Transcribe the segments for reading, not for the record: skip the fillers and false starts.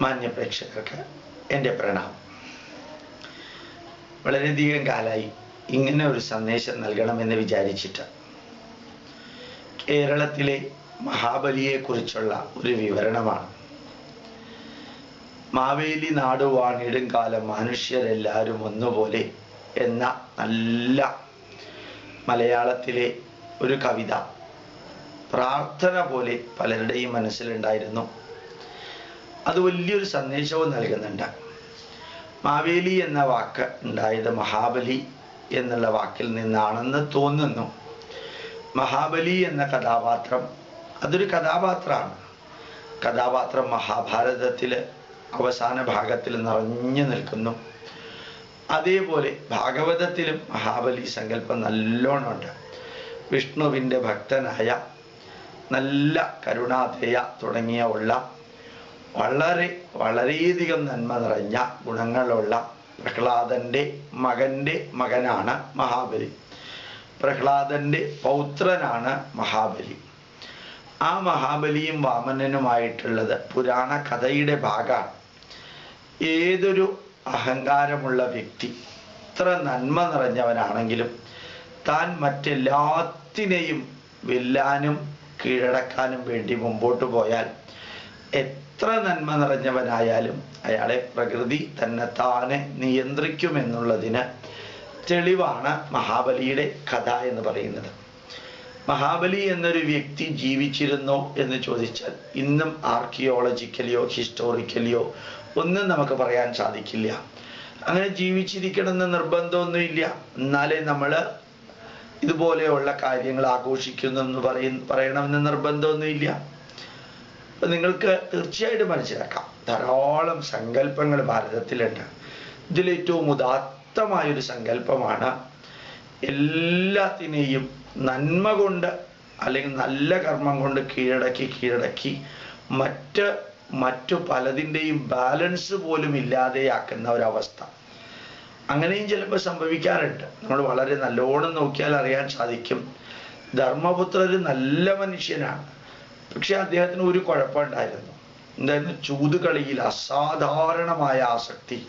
മാന്യ പ്രേക്ഷകർക്ക് എൻ്റെ പ്രണാമം. വളരെയധികം കാലമായി ഇങ്ങനെ ഒരു സന്ദേശം നൽകണമെന്ന് വിചാരിച്ചിട്ട് കേരളത്തിലെ മഹാബലിയെക്കുറിച്ചുള്ള ഒരു വിവരണമാണ്. മാവേലി നാടുവാണിടും കാലം മനുഷ്യരെല്ലാവരും ഒന്നുപോലെ എന്ന നല്ല മലയാളത്തിലെ ഒരു കവിത പ്രാർത്ഥന പോലെ പലരുടെയും മനസ്സിലുണ്ടായിരുന്നു. അത് വലിയൊരു സന്ദേശവും നൽകുന്നുണ്ട്. മാവേലി എന്ന വാക്ക് ഉണ്ടായത് മഹാബലി എന്നുള്ള വാക്കിൽ നിന്നാണെന്ന് തോന്നുന്നു. മഹാബലി എന്ന കഥാപാത്രം അതൊരു കഥാപാത്രമാണ്. കഥാപാത്രം മഹാഭാരതത്തിൽ അവസാന ഭാഗത്തിൽ നിറഞ്ഞു നിൽക്കുന്നു. അതേപോലെ ഭാഗവതത്തിലും മഹാബലി സങ്കല്പം നല്ലോണമുണ്ട്. വിഷ്ണുവിൻ്റെ ഭക്തനായ നല്ല കരുണാധേയ തുടങ്ങിയ ഉള്ള വളരെയധികം നന്മ നിറഞ്ഞ ഗുണങ്ങളുള്ള പ്രഹ്ലാദൻ്റെ മകനാണ് മഹാബലി. പ്രഹ്ലാദൻ്റെ പൗത്രനാണ് മഹാബലി. ആ മഹാബലിയും വാമനനുമായിട്ടുള്ളത് പുരാണ കഥയുടെ ഭാഗമാണ്. ഏതൊരു അഹങ്കാരമുള്ള വ്യക്തി എത്ര നന്മ നിറഞ്ഞവനാണെങ്കിലും താൻ മറ്റെല്ലാത്തിനെയും വെല്ലാനും കീഴടക്കാനും വേണ്ടി മുമ്പോട്ട് പോയാൽ എത്ര നന്മ നിറഞ്ഞവനായാലും അയാളെ പ്രകൃതി തന്നെത്താനെ നിയന്ത്രിക്കുമെന്നുള്ളതിന് തെളിവാണ് മഹാബലിയുടെ കഥ എന്ന് പറയുന്നത്. മഹാബലി എന്നൊരു വ്യക്തി ജീവിച്ചിരുന്നോ എന്ന് ചോദിച്ചാൽ ഇന്നും ആർക്കിയോളജിക്കലിയോ ഹിസ്റ്റോറിക്കലിയോ ഒന്നും നമുക്ക് പറയാൻ സാധിക്കില്ല. അങ്ങനെ ജീവിച്ചിരിക്കണമെന്ന് നിർബന്ധമൊന്നുമില്ല. എന്നാലേ നമ്മൾ ഇതുപോലെയുള്ള കാര്യങ്ങൾ ആഘോഷിക്കുന്നെന്ന് പറയണമെന്ന് നിർബന്ധമൊന്നുമില്ല. അപ്പം നിങ്ങൾക്ക് തീർച്ചയായിട്ടും മനസ്സിലാക്കാം, ധാരാളം സങ്കല്പങ്ങൾ ഭാരതത്തിലുണ്ട്. ഇതിലേറ്റവും ഉദാത്തമായൊരു സങ്കല്പമാണ് എല്ലാത്തിനെയും നന്മ കൊണ്ട് അല്ലെങ്കിൽ നല്ല കർമ്മം കൊണ്ട് കീഴടക്കി മറ്റു പലതിൻ്റെയും ബാലൻസ് പോലും ഇല്ലാതെയാക്കുന്ന ഒരവസ്ഥ. അങ്ങനെയും ചിലപ്പോൾ സംഭവിക്കാറുണ്ട്. നമ്മൾ വളരെ നല്ലോണം നോക്കിയാൽ അറിയാൻ സാധിക്കും. ധർമ്മപുത്രർ നല്ല മനുഷ്യനാണ്, പക്ഷെ അദ്ദേഹത്തിന് ഒരു കുഴപ്പമുണ്ടായിരുന്നു. എന്തായിരുന്നു? ചൂതുകളിയിൽ അസാധാരണമായ ആസക്തി.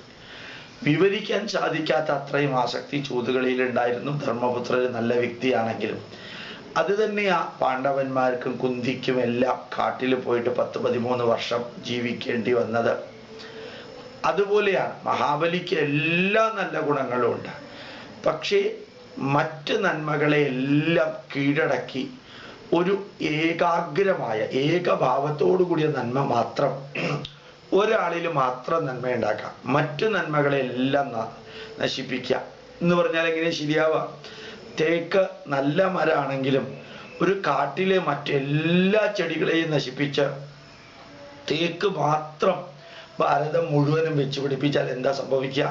വിവരിക്കാൻ സാധിക്കാത്ത അത്രയും ആസക്തി ചൂതുകളിയിൽ ഉണ്ടായിരുന്നു. ധർമ്മപുത്രർ നല്ല വ്യക്തിയാണെങ്കിലും അത് തന്നെയാ പാണ്ഡവന്മാർക്കും കുന്തിക്കും എല്ലാം കാട്ടിൽ പോയിട്ട് 10-13 വർഷം ജീവിക്കേണ്ടി വന്നത്. അതുപോലെയാണ് മഹാബലിക്ക് എല്ലാ നല്ല ഗുണങ്ങളും ഉണ്ട്. പക്ഷേ മറ്റ് നന്മകളെ എല്ലാം കീഴടക്കി ഒരു ഏകാഗ്രമായ ഏകഭാവത്തോടു കൂടിയ നന്മ മാത്രം ഒരാളിൽ മാത്രം നന്മ ഉണ്ടാക്കാം, മറ്റു നന്മകളെ എല്ലാം നശിപ്പിക്കുക എന്ന് പറഞ്ഞാൽ എങ്ങനെ ശരിയാവുക? തേക്ക് നല്ല മരമാണെങ്കിലും ഒരു കാട്ടിലെ മറ്റെല്ലാ ചെടികളെയും നശിപ്പിച്ച് തേക്ക് മാത്രം ഭാരതം മുഴുവനും വെച്ച് പിടിപ്പിച്ചാൽ എന്താ സംഭവിക്കുക?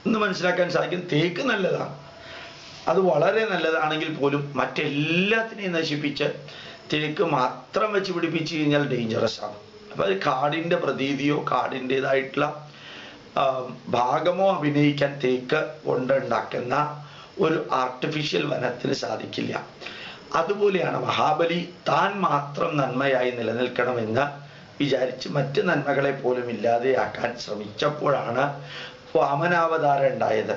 ഒന്ന് മനസ്സിലാക്കാൻ സാധിക്കും. തേക്ക് നല്ലതാണ്, അത് വളരെ നല്ലതാണെങ്കിൽ പോലും മറ്റെല്ലാത്തിനെയും നശിപ്പിച്ച് തേക്ക് മാത്രം വെച്ച് പിടിപ്പിച്ചു കഴിഞ്ഞാൽ ഡേഞ്ചറസ് ആണ്. അപ്പം അത് കാടിൻ്റെ പ്രതീതിയോ കാടിൻ്റെതായിട്ടുള്ള ഭാഗമോ അഭിനയിക്കാൻ തേക്ക് കൊണ്ടുണ്ടാക്കുന്ന ഒരു ആർട്ടിഫിഷ്യൽ വനത്തിന് സാധിക്കില്ല. അതുപോലെയാണ് മഹാബലി താൻ മാത്രം നന്മയായി നിലനിൽക്കണമെന്ന് വിചാരിച്ച് മറ്റ് നന്മകളെ പോലും ഇല്ലാതെയാക്കാൻ ശ്രമിച്ചപ്പോഴാണ് വാമനാവതാരം ഉണ്ടായത്.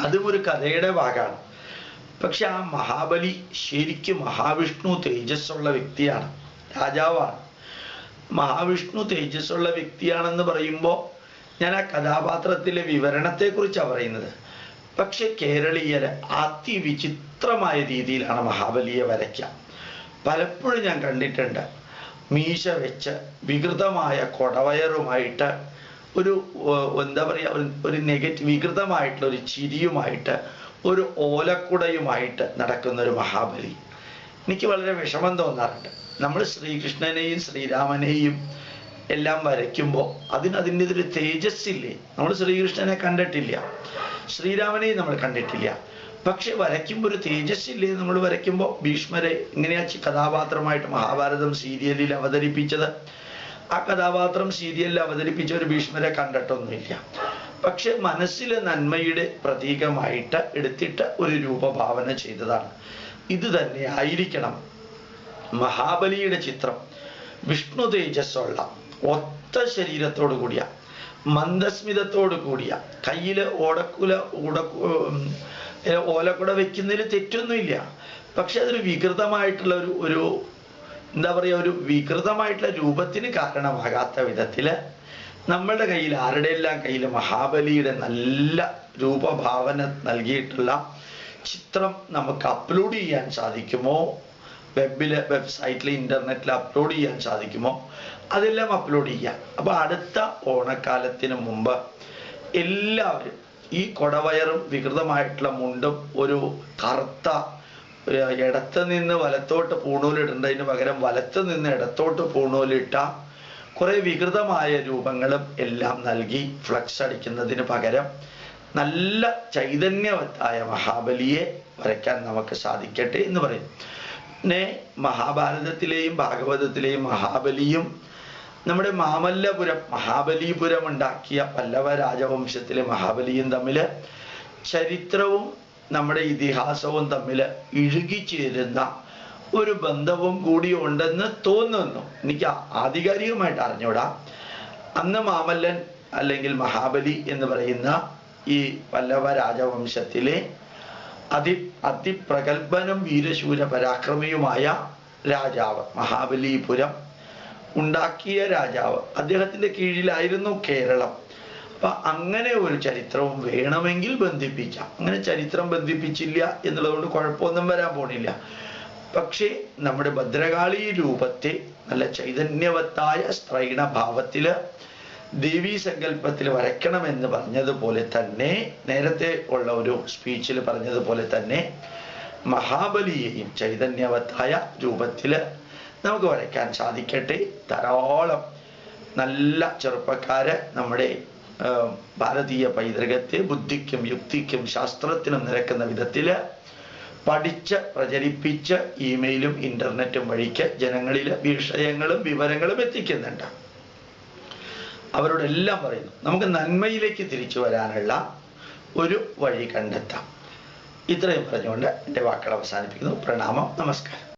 അതും ഒരു കഥയുടെ ഭാഗമാണ്. പക്ഷെ ആ മഹാബലി ശരിക്കും മഹാവിഷ്ണു തേജസ്സുള്ള വ്യക്തിയാണ്, രാജാവാണ്. മഹാവിഷ്ണു തേജസ്സുള്ള വ്യക്തിയാണെന്ന് പറയുമ്പോൾ ഞാൻ ആ കഥാപാത്രത്തിലെ വിവരണത്തെക്കുറിച്ചാണ് പറയുന്നത്. പക്ഷെ കേരളീയര് അതിവിചിത്രമായ രീതിയിലാണ് മഹാബലിയെ വരയ്ക്കുക. പലപ്പോഴും ഞാൻ കണ്ടിട്ടുണ്ട് മീശ വെച്ച് വികൃതമായ കൊടവയറുമായിട്ട് എന്താ പറയുക, ഒരു വികൃതമായിട്ടുള്ള ഒരു ചിരിയുമായിട്ട് ഒരു ഓലക്കുടയുമായിട്ട് നടക്കുന്ന ഒരു മഹാബലി. എനിക്ക് വളരെ വിഷമം തോന്നാറുണ്ട്. നമ്മൾ ശ്രീകൃഷ്ണനെയും ശ്രീരാമനെയും എല്ലാം വരയ്ക്കുമ്പോൾ അതിൻ്റെ ഒരു തേജസ്സില്ലേ? നമ്മൾ ശ്രീകൃഷ്ണനെ കണ്ടിട്ടില്ല, ശ്രീരാമനെയും നമ്മൾ കണ്ടിട്ടില്ല. പക്ഷെ വരയ്ക്കുമ്പോൾ ഒരു തേജസ്സില്ലേ? നമ്മൾ വരയ്ക്കുമ്പോൾ ഭീഷ്മരെ ഇങ്ങനെയാ കഥാപാത്രമായിട്ട് മഹാഭാരതം സീരിയലിൽ അവതരിപ്പിച്ചത്. ആ കഥാപാത്രം സീരിയലിൽ അവതരിപ്പിച്ച ഒരു ഭീഷ്മരെ കണ്ടിട്ടൊന്നുമില്ല. പക്ഷെ മനസ്സിലെ നന്മയുടെ പ്രതീകമായിട്ട് എടുത്തിട്ട് ഒരു രൂപഭാവന ചെയ്തതാണ്. ഇത് തന്നെ ആയിരിക്കണം മഹാബലിയുടെ ചിത്രം. വിഷ്ണു തേജസ്സുള്ള ഒത്ത ശരീരത്തോടു കൂടിയ, മന്ദസ്മിതത്തോടു കൂടിയ, കയ്യില് ഓലക്കുട വെക്കുന്നതിൽ തെറ്റൊന്നുമില്ല. പക്ഷെ അതൊരു വികൃതമായിട്ടുള്ള ഒരു എന്താ പറയുക, ഒരു വികൃതമായിട്ടുള്ള രൂപത്തിന് കാരണമാകാത്ത വിധത്തില് നമ്മളുടെ കയ്യിൽ, ആരുടെയെല്ലാം കയ്യിൽ മഹാബലിയുടെ നല്ല രൂപഭാവന നൽകിയിട്ടുള്ള ചിത്രം നമുക്ക് അപ്ലോഡ് ചെയ്യാൻ സാധിക്കുമോ, വെബ്സൈറ്റിൽ ഇന്റർനെറ്റിൽ അപ്ലോഡ് ചെയ്യാൻ സാധിക്കുമോ, അതെല്ലാം അപ്ലോഡ് ചെയ്യാം. അപ്പൊ അടുത്ത ഓണക്കാലത്തിന് മുമ്പ് എല്ലാവരും ഈ കൊടവയറും വികൃതമായിട്ടുള്ള മുണ്ടും ഒരു കറുത്ത ഇടത്ത് നിന്ന് വലത്തോട്ട് പൂണൂലിടേണ്ടതിന് പകരം വലത്ത് നിന്ന് ഇടത്തോട്ട് പൂണൂലിട്ട കുറെ വികൃതമായ രൂപങ്ങളും എല്ലാം നൽകി ഫ്ലക്സ് അടിക്കുന്നതിന് പകരം നല്ല ചൈതന്യവത്തായ മഹാബലിയെ വരയ്ക്കാൻ നമുക്ക് സാധിക്കട്ടെ എന്ന് പറയും. പിന്നെ മഹാഭാരതത്തിലെയും ഭാഗവതത്തിലെയും മഹാബലിയും നമ്മുടെ മാമല്ലപുരം, മഹാബലിപുരം ഉണ്ടാക്കിയ പല്ലവ രാജവംശത്തിലെ മഹാബലിയും തമ്മിൽ ചരിത്രവും നമ്മുടെ ഇതിഹാസവും തമ്മിൽ ഇഴുകിച്ചേരുന്ന ഒരു ബന്ധവും കൂടി ഉണ്ടെന്ന് തോന്നുന്നു. എനിക്ക് ആധികാരികമായിട്ട് അറിഞ്ഞൂടാ. അന്ന് മാമല്ലൻ അല്ലെങ്കിൽ മഹാബലി എന്ന് പറയുന്ന ഈ പല്ലവ രാജവംശത്തിലെ അതിപ്രഗൽഭനും വീരശൂര പരാക്രമിയുമായ രാജാവ്, മഹാബലിപുരം ഉണ്ടാക്കിയ രാജാവ്, അദ്ദേഹത്തിന്റെ കീഴിലായിരുന്നു കേരളം. അപ്പൊ അങ്ങനെ ഒരു ചരിത്രവും വേണമെങ്കിൽ ബന്ധിപ്പിക്കാം. അങ്ങനെ ചരിത്രം ബന്ധിപ്പിച്ചില്ല എന്നുള്ളതുകൊണ്ട് കുഴപ്പമൊന്നും വരാൻ പോണില്ല. പക്ഷേ നമ്മുടെ ഭദ്രകാളി രൂപത്തെ നല്ല ചൈതന്യവത്തായ സ്ത്രൈണഭാവത്തില് ദേവീ സങ്കല്പത്തിൽ വരയ്ക്കണമെന്ന് പറഞ്ഞതുപോലെ തന്നെ, നേരത്തെ ഉള്ള ഒരു സ്പീച്ചിൽ പറഞ്ഞതുപോലെ തന്നെ മഹാബലിയെയും ചൈതന്യവത്തായ രൂപത്തില് നമുക്ക് വരയ്ക്കാൻ സാധിക്കട്ടെ. ധാരാളം നല്ല ചെറുപ്പക്കാര് നമ്മുടെ ഭാരതീയ പൈതൃകത്തെ ബുദ്ധിക്കും യുക്തിക്കും ശാസ്ത്രത്തിനും നിരക്കുന്ന വിധത്തില് പഠിച്ച് പ്രചരിപ്പിച്ച് ഇമെയിലും ഇന്റർനെറ്റും വഴിക്ക് ജനങ്ങളിൽ വിഷയങ്ങളും വിവരങ്ങളും എത്തിക്കുന്നുണ്ട്. അവരോടെല്ലാം പറയുന്നു, നമുക്ക് നന്മയിലേക്ക് തിരിച്ചു വരാനുള്ള ഒരു വഴി കണ്ടെത്താം. ഇത്രയും പറഞ്ഞുകൊണ്ട് എൻ്റെ വാക്കുകൾ അവസാനിപ്പിക്കുന്നു. പ്രണാമം, നമസ്കാരം.